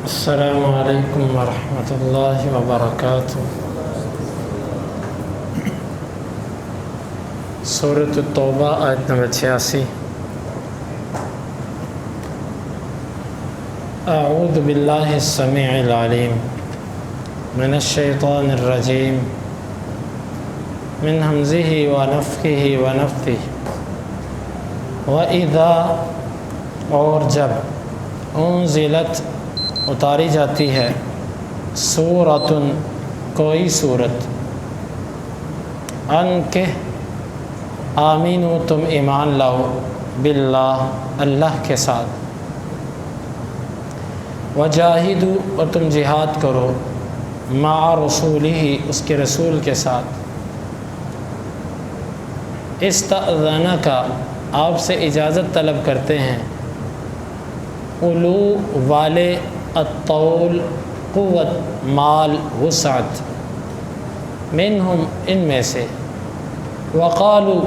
السلام علیکم ورحمۃ اللہ وبرکاتہ۔ سورۃ التوبہ آیت نمبر 86۔ اعوذ باللہ السمیع العلیم من الشیطان الرجیم من ہمزہ ونفخہ ونفثہ۔ وَإِذَا اور جب انزلت اتاری جاتی ہے سورۃن کوئی سورت ان کہ آمینو تم ایمان لاؤ باللہ اللہ کے ساتھ، وجاہدو اور تم جہاد کرو مع رسولہ اس کے رسول کے ساتھ، استأذنک آپ سے اجازت طلب کرتے ہیں اولو والے الطول قوت مال وسعت منہم ان میں سے، وقالو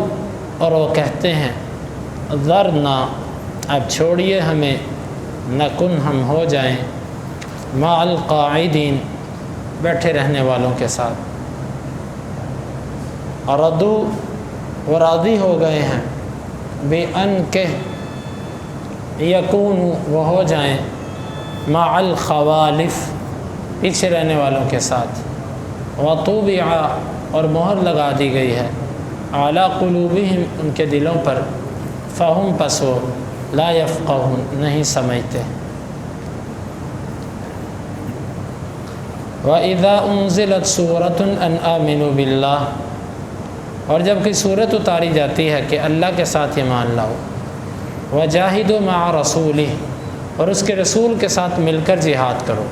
اور وہ کہتے ہیں ذرنا اب چھوڑیے ہمیں، نکن ہم ہو جائیں مع القاعدین بیٹھے رہنے والوں کے ساتھ، ردو وہ راضی ہو گئے ہیں بے ان کہ یکون وہ ہو جائیں مع الخوالف پیچھے رہنے والوں کے ساتھ، وطبع اور مہر لگا دی گئی ہے علی قلوبہم ان کے دلوں پر، فہم پس وہ لا یفقہون نہیں سمجھتے۔ وَإِذَا أُنزِلَتْ سُورَةٌ أَنْ آمِنُوا بِاللَّهِ اور جب کوئی صورت اتاری جاتی ہے کہ اللہ کے ساتھ ایمان لاؤ، وَجَاهِدُوا مَعَ رَسُولِهِ اور اس کے رسول کے ساتھ مل کر جہاد کرو،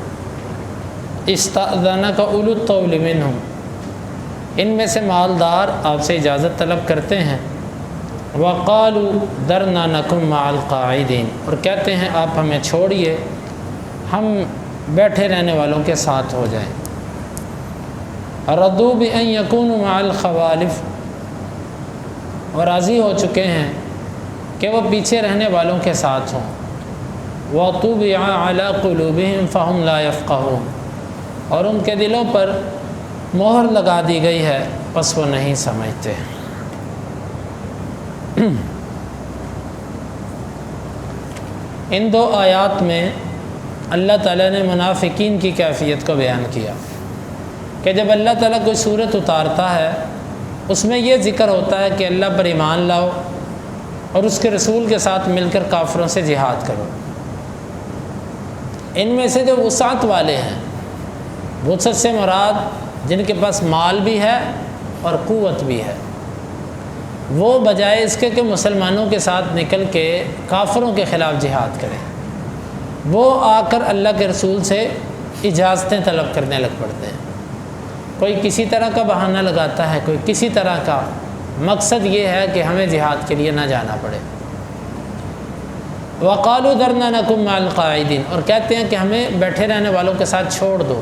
استأذنک اولو الطول منہم ان میں سے مالدار آپ سے اجازت طلب کرتے ہیں، وقالوا ذرنا نکن مع القاعدین اور کہتے ہیں آپ ہمیں چھوڑیے ہم بیٹھے رہنے والوں کے ساتھ ہو جائیں، ردوا بأن یکونوا مع الخوالف اور راضی ہو چکے ہیں کہ وہ پیچھے رہنے والوں کے ساتھ ہوں، وَطُبِعَ عَلَى قُلُوبِهِمْ فَهُمْ لَا يَفْقَهُونَ اور ان کے دلوں پر مہر لگا دی گئی ہے پس وہ نہیں سمجھتے۔ ان دو آیات میں اللہ تعالیٰ نے منافقین کی کیفیت کو بیان کیا کہ جب اللہ تعالیٰ کوئی صورت اتارتا ہے اس میں یہ ذکر ہوتا ہے کہ اللہ پر ایمان لاؤ اور اس کے رسول کے ساتھ مل کر کافروں سے جہاد کرو۔ ان میں سے جو وسعت والے ہیں، وسعت سے مراد جن کے پاس مال بھی ہے اور قوت بھی ہے، وہ بجائے اس کے کہ مسلمانوں کے ساتھ نکل کے کافروں کے خلاف جہاد کریں، وہ آ کر اللہ کے رسول سے اجازتیں طلب کرنے لگ پڑتے ہیں۔ کوئی کسی طرح کا بہانہ لگاتا ہے، کوئی کسی طرح کا، مقصد یہ ہے کہ ہمیں جہاد کے لیے نہ جانا پڑے۔ وقالوا ذرنا نکن مع القاعدین اور کہتے ہیں کہ ہمیں بیٹھے رہنے والوں کے ساتھ چھوڑ دو،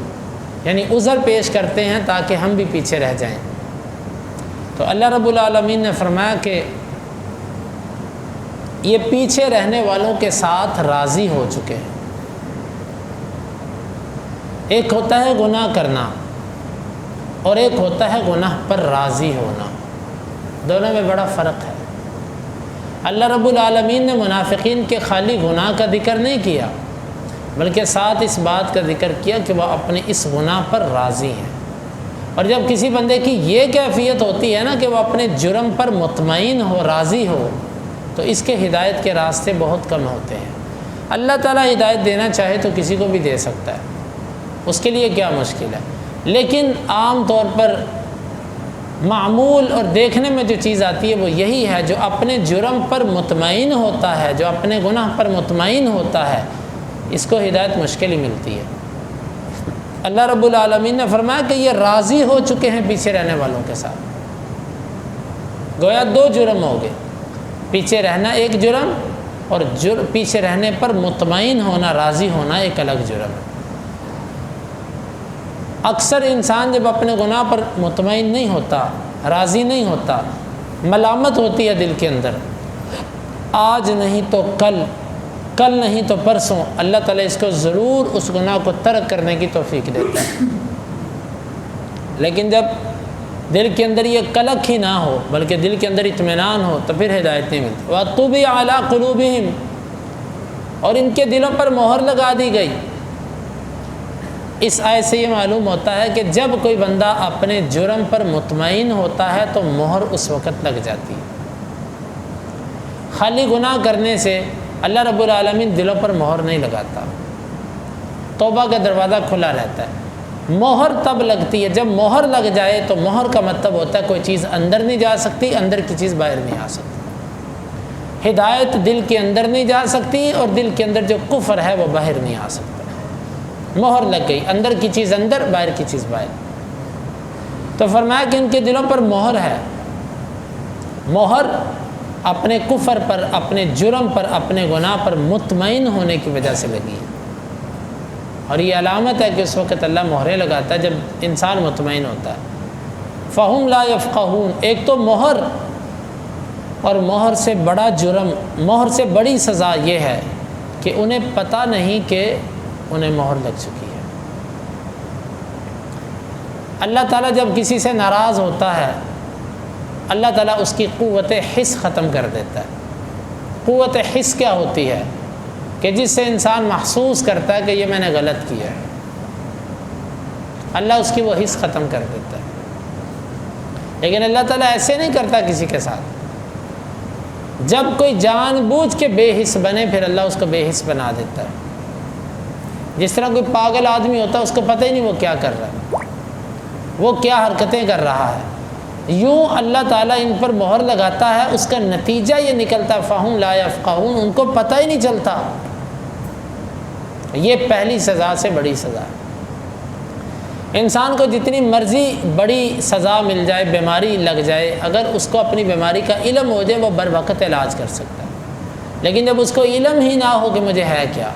یعنی عذر پیش کرتے ہیں تاکہ ہم بھی پیچھے رہ جائیں۔ تو اللہ رب العالمین نے فرمایا کہ یہ پیچھے رہنے والوں کے ساتھ راضی ہو چکے ہیں۔ ایک ہوتا ہے گناہ کرنا اور ایک ہوتا ہے گناہ پر راضی ہونا، دونوں میں بڑا فرق ہے۔ اللہ رب العالمین نے منافقین کے خالی گناہ کا ذکر نہیں کیا بلکہ ساتھ اس بات کا ذکر کیا کہ وہ اپنے اس گناہ پر راضی ہیں۔ اور جب کسی بندے کی یہ کیفیت ہوتی ہے نا کہ وہ اپنے جرم پر مطمئن ہو، راضی ہو، تو اس کے ہدایت کے راستے بہت کم ہوتے ہیں۔ اللہ تعالیٰ ہدایت دینا چاہے تو کسی کو بھی دے سکتا ہے، اس کے لیے کیا مشکل ہے، لیکن عام طور پر معمول اور دیکھنے میں جو چیز آتی ہے وہ یہی ہے، جو اپنے جرم پر مطمئن ہوتا ہے، جو اپنے گناہ پر مطمئن ہوتا ہے، اس کو ہدایت مشکل ہی ملتی ہے۔ اللہ رب العالمین نے فرمایا کہ یہ راضی ہو چکے ہیں پیچھے رہنے والوں کے ساتھ۔ گویا دو جرم ہو گئے، پیچھے رہنا ایک جرم اور پیچھے رہنے پر مطمئن ہونا، راضی ہونا ایک الگ جرم ہے۔ اکثر انسان جب اپنے گناہ پر مطمئن نہیں ہوتا، راضی نہیں ہوتا، ملامت ہوتی ہے دل کے اندر، آج نہیں تو کل کل نہیں تو پرسوں اللہ تعالیٰ اس کو ضرور اس گناہ کو ترک کرنے کی توفیق دیتا ہے۔ لیکن جب دل کے اندر یہ کلک ہی نہ ہو بلکہ دل کے اندر اطمینان ہو تو پھر ہدایت نہیں ملتی۔ وَطُبِعَ عَلَىٰ قُلُوبِهِمْ، اور ان کے دلوں پر مہر لگا دی گئی۔ اس آیت سے یہ معلوم ہوتا ہے کہ جب کوئی بندہ اپنے جرم پر مطمئن ہوتا ہے تو مہر اس وقت لگ جاتی ہے۔ خالی گناہ کرنے سے اللہ رب العالمین دلوں پر مہر نہیں لگاتا، توبہ کا دروازہ کھلا رہتا ہے۔ مہر تب لگتی ہے جب مہر لگ جائے، تو مہر کا مطلب ہوتا ہے کوئی چیز اندر نہیں جا سکتی، اندر کی چیز باہر نہیں آ سکتی۔ ہدایت دل کے اندر نہیں جا سکتی اور دل کے اندر جو کفر ہے وہ باہر نہیں آ سکتا۔ مہر لگ گئی، اندر کی چیز اندر، باہر کی چیز باہر۔ تو فرمایا کہ ان کے دلوں پر مہر ہے۔ مہر اپنے کفر پر، اپنے جرم پر، اپنے گناہ پر مطمئن ہونے کی وجہ سے لگی ہے، اور یہ علامت ہے کہ اس وقت اللہ مہریں لگاتا ہے جب انسان مطمئن ہوتا ہے۔ فَهُمْ لَا يَفْقَهُونَ، ایک تو مہر، اور مہر سے بڑا جرم، مہر سے بڑی سزا یہ ہے کہ انہیں پتہ نہیں کہ انہیں مہر لگ چکی ہے۔ اللہ تعالیٰ جب کسی سے ناراض ہوتا ہے، اللہ تعالیٰ اس کی قوت حس ختم کر دیتا ہے۔ قوت حس کیا ہوتی ہے؟ کہ جس سے انسان محسوس کرتا ہے کہ یہ میں نے غلط کیا ہے، اللہ اس کی وہ حس ختم کر دیتا ہے۔ لیکن اللہ تعالیٰ ایسے نہیں کرتا کسی کے ساتھ۔ جب کوئی جان بوجھ کے بے حس بنے، پھر اللہ اس کو بے حس بنا دیتا ہے۔ جس طرح کوئی پاگل آدمی ہوتا ہے، اس کو پتہ ہی نہیں وہ کیا کر رہا ہے، وہ کیا حرکتیں کر رہا ہے۔ یوں اللہ تعالیٰ ان پر مہر لگاتا ہے، اس کا نتیجہ یہ نکلتا ہے فَهُمْ لَا يَفْقَهُونَ، ان کو پتہ ہی نہیں چلتا۔ یہ پہلی سزا سے بڑی سزا ہے۔ انسان کو جتنی مرضی بڑی سزا مل جائے، بیماری لگ جائے، اگر اس کو اپنی بیماری کا علم ہو جائے وہ بر وقت علاج کر سکتا ہے۔ لیکن جب اس کو علم ہی نہ ہو کہ مجھے ہے کیا،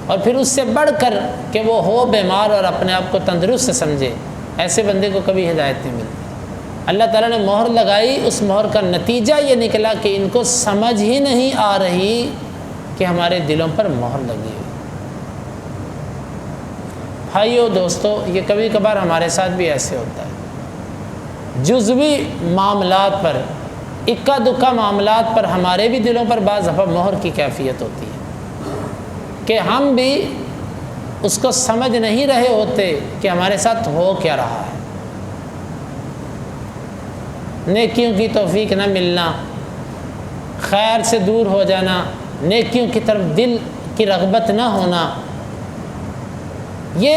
اور پھر اس سے بڑھ کر کہ وہ ہو بیمار اور اپنے آپ کو تندرست سمجھے، ایسے بندے کو کبھی ہدایت نہیں ملتی۔ اللہ تعالیٰ نے مہر لگائی، اس مہر کا نتیجہ یہ نکلا کہ ان کو سمجھ ہی نہیں آ رہی کہ ہمارے دلوں پر مہر لگی ہوئی۔ بھائیو دوستو، یہ کبھی کبھار ہمارے ساتھ بھی ایسے ہوتا ہے۔ جزوی معاملات پر، اکا دکا معاملات پر ہمارے بھی دلوں پر بعض دفعہ مہر کی کیفیت ہوتی ہے کہ ہم بھی اس کو سمجھ نہیں رہے ہوتے کہ ہمارے ساتھ ہو کیا رہا ہے۔ نیکیوں کی توفیق نہ ملنا، خیر سے دور ہو جانا، نیکیوں کی طرف دل کی رغبت نہ ہونا، یہ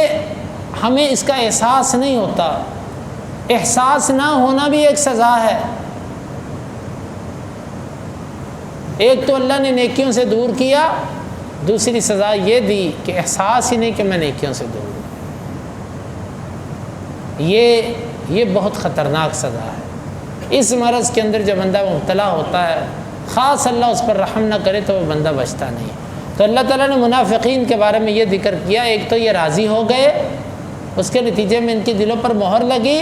ہمیں اس کا احساس نہیں ہوتا۔ احساس نہ ہونا بھی ایک سزا ہے۔ ایک تو اللہ نے نیکیوں سے دور کیا، دوسری سزا یہ دی کہ احساس ہی نہیں کہ میں نیکیوں سے دور ہوں۔ یہ بہت خطرناک سزا ہے۔ اس مرض کے اندر جو بندہ مبتلا ہوتا ہے، خاص اللہ اس پر رحم نہ کرے تو وہ بندہ بچتا نہیں۔ تو اللہ تعالیٰ نے منافقین کے بارے میں یہ ذکر کیا، ایک تو یہ راضی ہو گئے، اس کے نتیجے میں ان کے دلوں پر مہر لگی،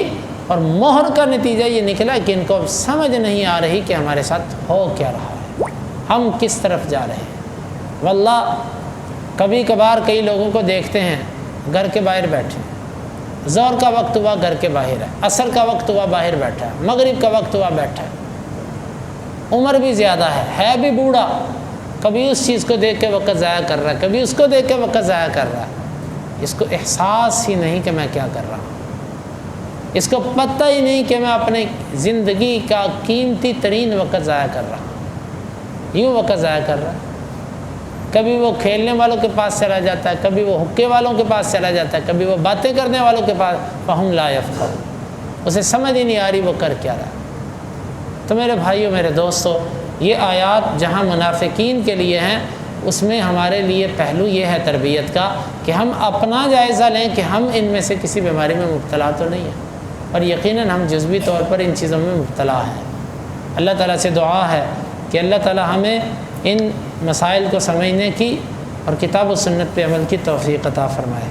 اور مہر کا نتیجہ یہ نکلا کہ ان کو اب سمجھ نہیں آ رہی کہ ہمارے ساتھ ہو کیا رہا ہے، ہم کس طرف جا رہے ہیں۔ واللہ کبھی کبھار کئی لوگوں کو دیکھتے ہیں گھر کے باہر بیٹھے، ظہر کا وقت ہوا گھر کے باہر ہے، عصر کا وقت ہوا باہر بیٹھا ہے، مغرب کا وقت ہوا بیٹھا ہے، عمر بھی زیادہ ہے بھی بوڑھا، کبھی اس چیز کو دیکھ کے وقت ضائع کر رہا ہے، کبھی اس کو دیکھ کے وقت ضائع کر رہا ہے۔ اس کو احساس ہی نہیں کہ میں کیا کر رہا ہوں، اس کو پتہ ہی نہیں کہ میں اپنے زندگی کا قیمتی ترین وقت ضائع کر رہا ہوں، یوں وقت ضائع کر رہا ہے۔ کبھی وہ کھیلنے والوں کے پاس چلا جاتا ہے، کبھی وہ حقے والوں کے پاس چلا جاتا ہے، کبھی وہ باتیں کرنے والوں کے پاس۔ فَهُمْ لَا يَفْقَهُونَ، اسے سمجھ ہی نہیں آ رہی وہ کر کیا رہا ہے۔ تو میرے بھائیوں، میرے دوستو، یہ آیات جہاں منافقین کے لیے ہیں، اس میں ہمارے لیے پہلو یہ ہے تربیت کا کہ ہم اپنا جائزہ لیں کہ ہم ان میں سے کسی بیماری میں مبتلا تو نہیں ہیں، اور یقیناً ہم جزوی طور پر ان چیزوں میں مبتلا ہیں۔ اللہ تعالیٰ سے دعا ہے کہ اللہ تعالیٰ ہمیں ان مسائل کو سمجھنے کی اور کتاب و سنت پہ عمل کی توفیق عطا فرمائے۔